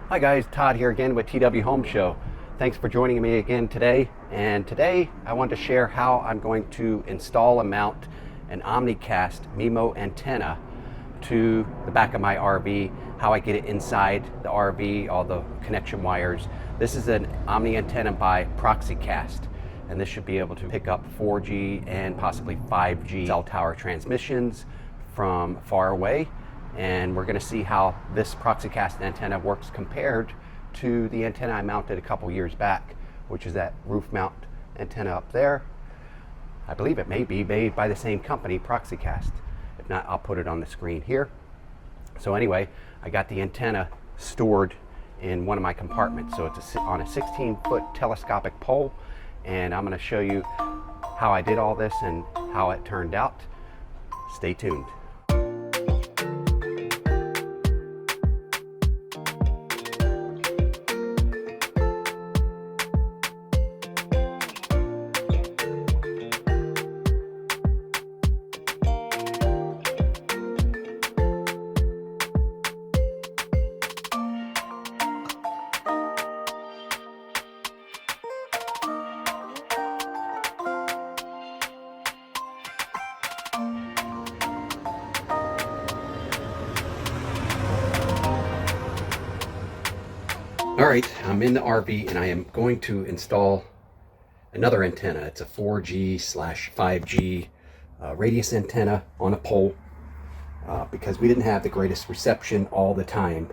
Hi guys, Todd here again with TW Home Show. Thanks for joining me again today. And today I want to share how I'm going to install and mount an OMNICAST MIMO antenna to the back of my RV, how I get it inside the RV, all the connection wires. This is an Omni antenna by PROXICAST, and this should be able to pick up 4G and possibly 5G cell tower transmissions from far away. And we're going to see how this PROXICAST antenna works compared to the antenna I mounted a couple years back, which is that roof mount antenna up there. I believe it may be made by the same company, PROXICAST. If not, I'll put it on the screen here. So anyway, I got the antenna stored in one of my compartments. So it's on a 16-foot telescopic pole, and I'm going to show you how I did all this and how it turned out. Stay tuned. All right, I'm in the RV and I am going to install another antenna. It's a 4G/5G radius antenna on a pole because we didn't have the greatest reception all the time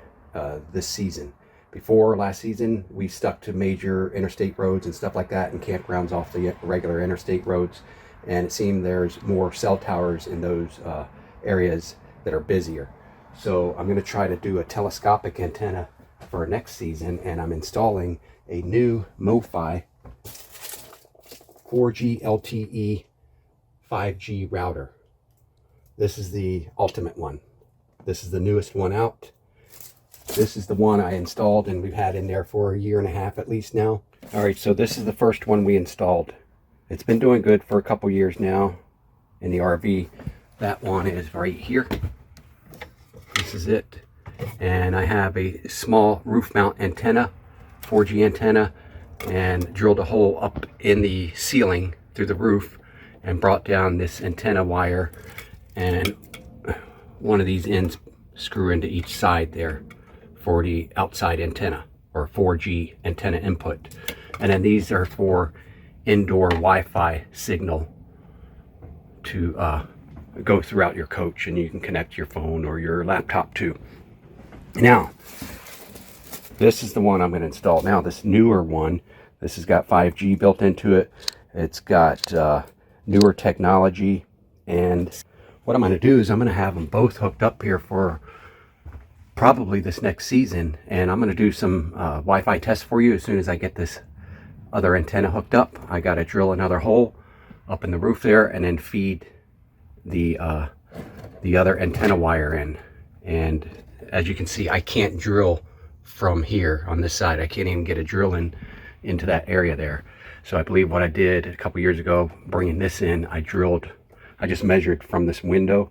this season. Before last season, we stuck to major interstate roads and stuff like that and campgrounds off the regular interstate roads. And it seemed there's more cell towers in those areas that are busier. So I'm going to try to do a telescopic antenna for next season, and I'm installing a new MOFI 4G LTE 5G router. This is the ultimate one. This is the newest one out. This is the one I installed and we've had in there for a year and a half at least now. All right, so this is the first one we installed. It's been doing good for a couple years now in the RV. That one is right here. This is it. And I have a small roof mount antenna, 4G antenna, and drilled a hole up in the ceiling through the roof and brought down this antenna wire, and one of these ends screw into each side there for the outside antenna or 4G antenna input. And then these are for indoor Wi-Fi signal to go throughout your coach, and you can connect your phone or your laptop too. Now, this is the one I'm going to install. Now, this newer one, this has got 5G built into it. It's got newer technology. And what I'm going to do is I'm going to have them both hooked up here for probably this next season. And I'm going to do some Wi-Fi tests for you as soon as I get this other antenna hooked up. I got to drill another hole up in the roof there and then feed the other antenna wire in. And as you can see, I can't drill from here on this side. I can't even get a drill in into that area there. So I believe what I did a couple years ago, bringing this in, I just measured from this window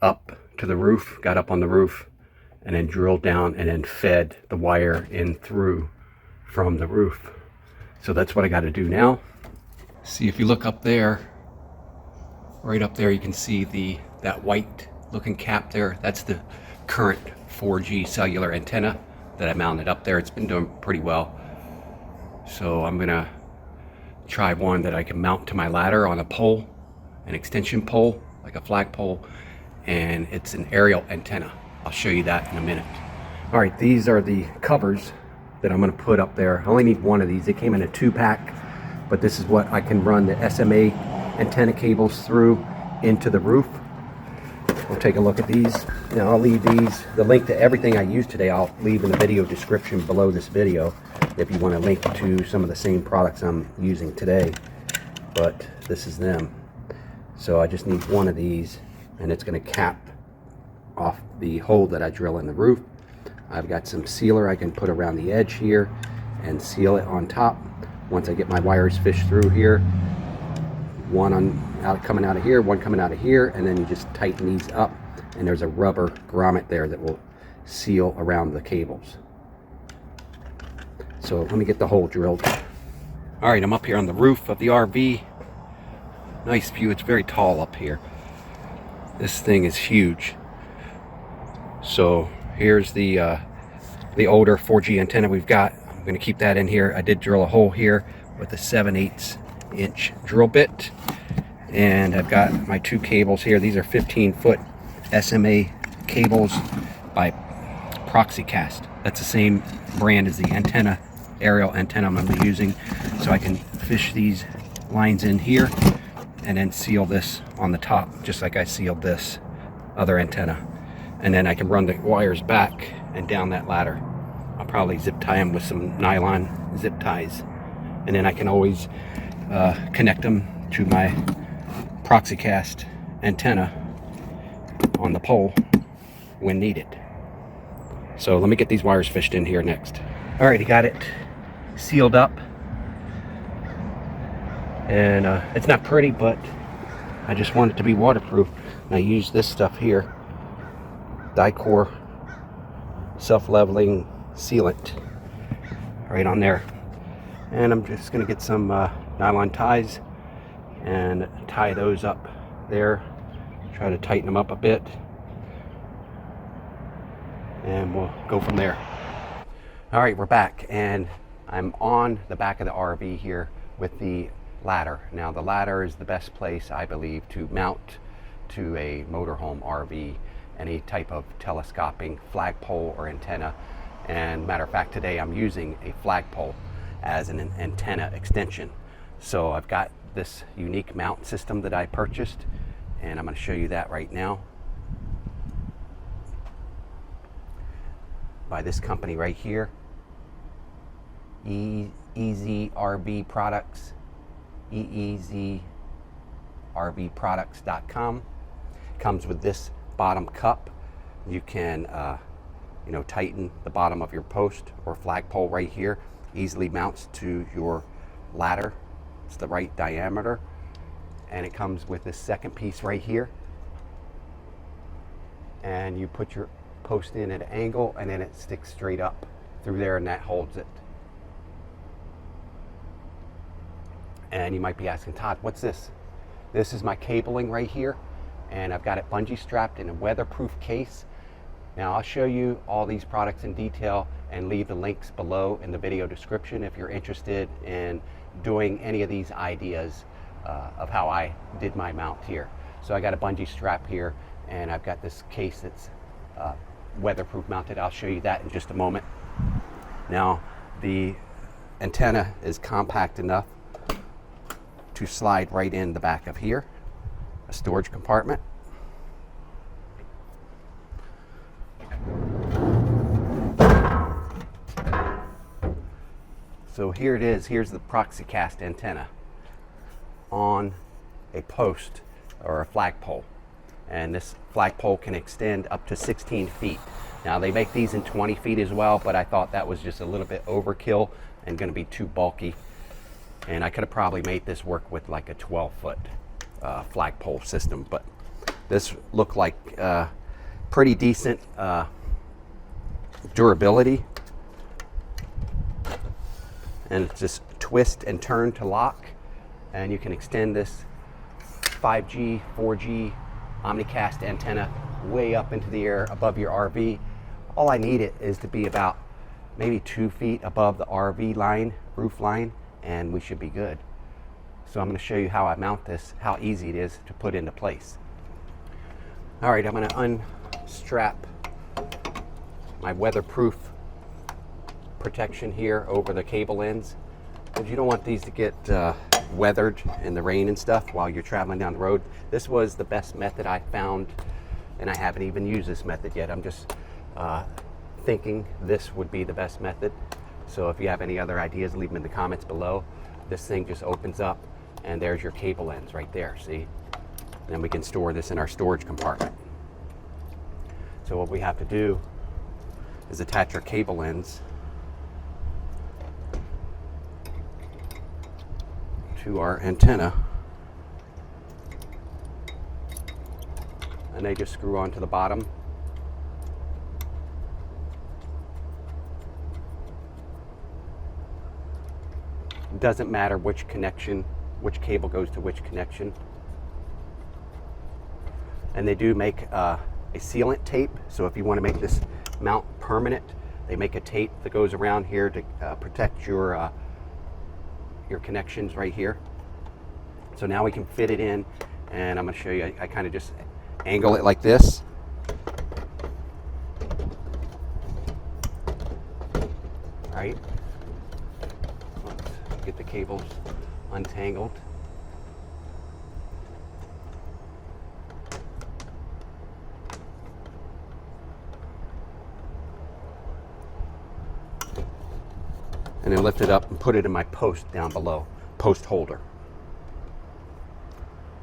up to the roof, got up on the roof, and then drilled down and then fed the wire in through from the roof. So that's what I got to do now. See, if you look up there, right up there, you can see that white looking cap there. That's the current 4G cellular antenna that I mounted up there. It's been doing pretty well. So I'm gonna try one that I can mount to my ladder on a pole, an extension pole, like a flagpole, and it's an aerial antenna. I'll show you that in a minute. All right, these are the covers that I'm gonna put up there. I only need one of these. They came in a 2-pack, but this is what I can run the SMA antenna cables through into the roof. We'll take a look at these. Now I'll leave the link to everything I used today, I'll leave in the video description below this video if you want to link to some of the same products I'm using today. But this is them. So I just need one of these, and it's going to cap off the hole that I drill in the roof. I've got some sealer I can put around the edge here and seal it on top. Once I get my wires fished through here, one coming out of here, one coming out of here, and then you just tighten these up, and there's a rubber grommet there that will seal around the cables. So let me get the hole drilled. All right, I'm up here on the roof of the RV. Nice view. It's very tall up here. This thing is huge. So here's the older 4G antenna we've got. I'm going to keep that in here. I did drill a hole here with a 7/8 inch drill bit, and I've got my 2 cables here. These are 15-foot SMA cables by PROXICAST. That's the same brand as the antenna, aerial antenna I'm going to be using. So I can fish these lines in here and then seal this on the top, just like I sealed this other antenna. And then I can run the wires back and down that ladder. I'll probably zip tie them with some nylon zip ties. And then I can always connect them to my PROXICAST antenna on the pole when needed. So let me get these wires fished in here next. All right, I got it sealed up. And it's not pretty, but I just want it to be waterproof. And I use this stuff here, Dicor self-leveling sealant, right on there. And I'm just going to get some nylon ties and tie those up there. Try to tighten them up a bit, and we'll go from there. All right, we're back, and I'm on the back of the RV here with the ladder. Now the ladder is the best place, I believe, to mount to a motorhome RV any type of telescoping flagpole or antenna. And matter of fact, today I'm using a flagpole as an antenna extension. So I've got this unique mount system that I purchased, and I'm going to show you that right now. By this company right here, EEZ RV Products, EEZRVProducts.com. Comes with this bottom cup. You can tighten the bottom of your post or flagpole right here. Easily mounts to your ladder. It's the right diameter. And it comes with this second piece right here. And you put your post in at an angle, and then it sticks straight up through there, and that holds it. And you might be asking, Todd, what's this? This is my cabling right here, and I've got it bungee strapped in a weatherproof case. Now I'll show you all these products in detail and leave the links below in the video description if you're interested in doing any of these ideas of how I did my mount here. So I got a bungee strap here, and I've got this case that's weatherproof mounted. I'll show you that in just a moment. Now the antenna is compact enough to slide right in the back of here, a storage compartment. So here it is. Here's the PROXICAST antenna on a post or a flagpole. And this flagpole can extend up to 16 feet. Now they make these in 20 feet as well, but I thought that was just a little bit overkill and going to be too bulky. And I could have probably made this work with like a 12-foot flagpole system, but this looked like pretty decent durability. And it's just twist and turn to lock, and you can extend this 5G, 4G OmniCast antenna way up into the air above your RV. All I need it is to be about maybe 2 feet above the RV line, roof line, and we should be good. So I'm going to show you how I mount this, how easy it is to put into place. All right, I'm going to unstrap my weatherproof protection here over the cable ends, because you don't want these to get weathered in the rain and stuff while you're traveling down the road. This was the best method I found, and I haven't even used this method yet. I'm just thinking this would be the best method. So if you have any other ideas, leave them in the comments below. This thing just opens up, and there's your cable ends right there, see? And then we can store this in our storage compartment. So what we have to do is attach our cable ends to our antenna, and they just screw onto the bottom. It doesn't matter which connection, which cable goes to which connection. And they do make a sealant tape, so if you want to make this mount permanent, they make a tape that goes around here to protect your connections right here. So now we can fit it in, and I'm going to show you. I kind of just angle it like this. Right? Let's get the cables untangled. And then lift it up and put it in my post down below, post holder.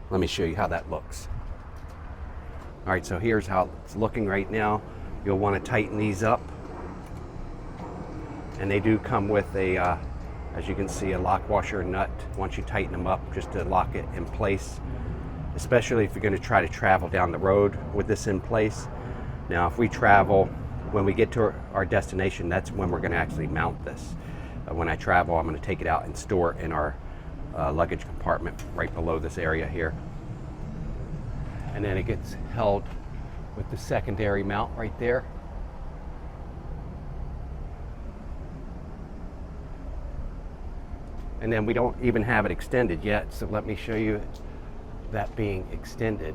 Let me show you how that looks. All right, so here's how it's looking right now. You'll want to tighten these up. And they do come with a, as you can see, a lock washer nut once you tighten them up, just to lock it in place, especially if you're going to try to travel down the road with this in place. Now, if we travel, when we get to our destination, that's when we're going to actually mount this. When I travel, I'm going to take it out and store it in our luggage compartment right below this area here. And then it gets held with the secondary mount right there. And then we don't even have it extended yet, so let me show you that being extended,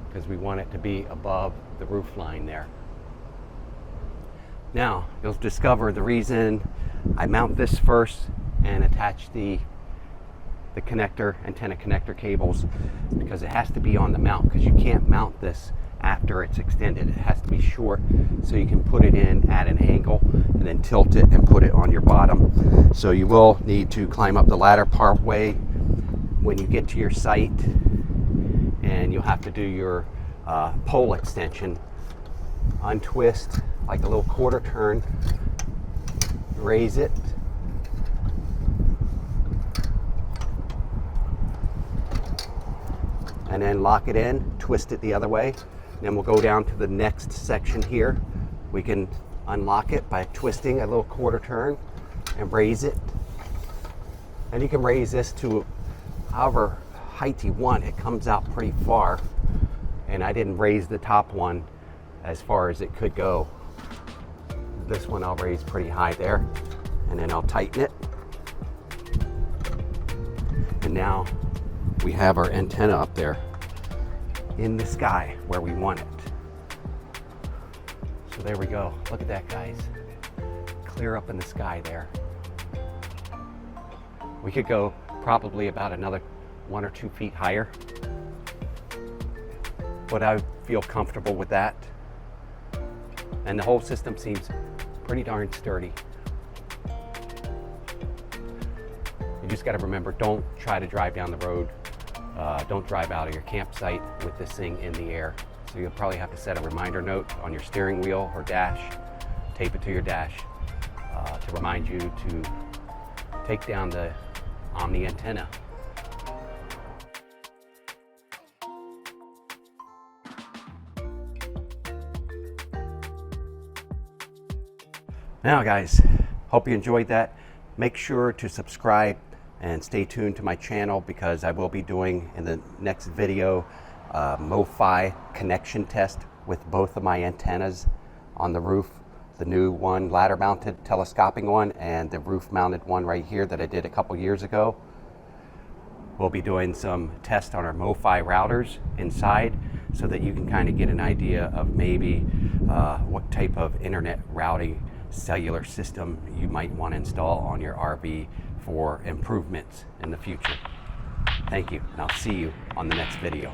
because we want it to be above the roof line there. Now, you'll discover the reason I mount this first and attach the antenna connector cables, because it has to be on the mount, because you can't mount this after it's extended. It has to be short, so you can put it in at an angle and then tilt it and put it on your bottom. So you will need to climb up the ladder part way when you get to your site, and you'll have to do your pole extension. Untwist like a little quarter turn, raise it, and then lock it in, twist it the other way. Then we'll go down to the next section here. We can unlock it by twisting a little quarter turn and raise it. And you can raise this to however height you want. It comes out pretty far, and I didn't raise the top one as far as it could go. This one I'll raise pretty high there, and then I'll tighten it. And now we have our antenna up there in the sky where we want it. So there we go. Look at that, guys. Clear up in the sky there. We could go probably about another 1 or 2 feet higher, but I feel comfortable with that. And the whole system seems pretty darn sturdy. You just got to remember, don't try to drive down the road. Don't drive out of your campsite with this thing in the air. So you'll probably have to set a reminder note on your steering wheel or dash, tape it to your dash to remind you to take down the Omni antenna. Now guys, hope you enjoyed that. Make sure to subscribe and stay tuned to my channel, because I will be doing in the next video MOFI connection test with both of my antennas on the roof. The new one, ladder mounted telescopic one, and the roof mounted one right here that I did a couple years ago. We'll be doing some tests on our MOFI routers inside, so that you can kind of get an idea of maybe what type of internet routing cellular system you might want to install on your RV for improvements in the future. Thank you, and I'll see you on the next video.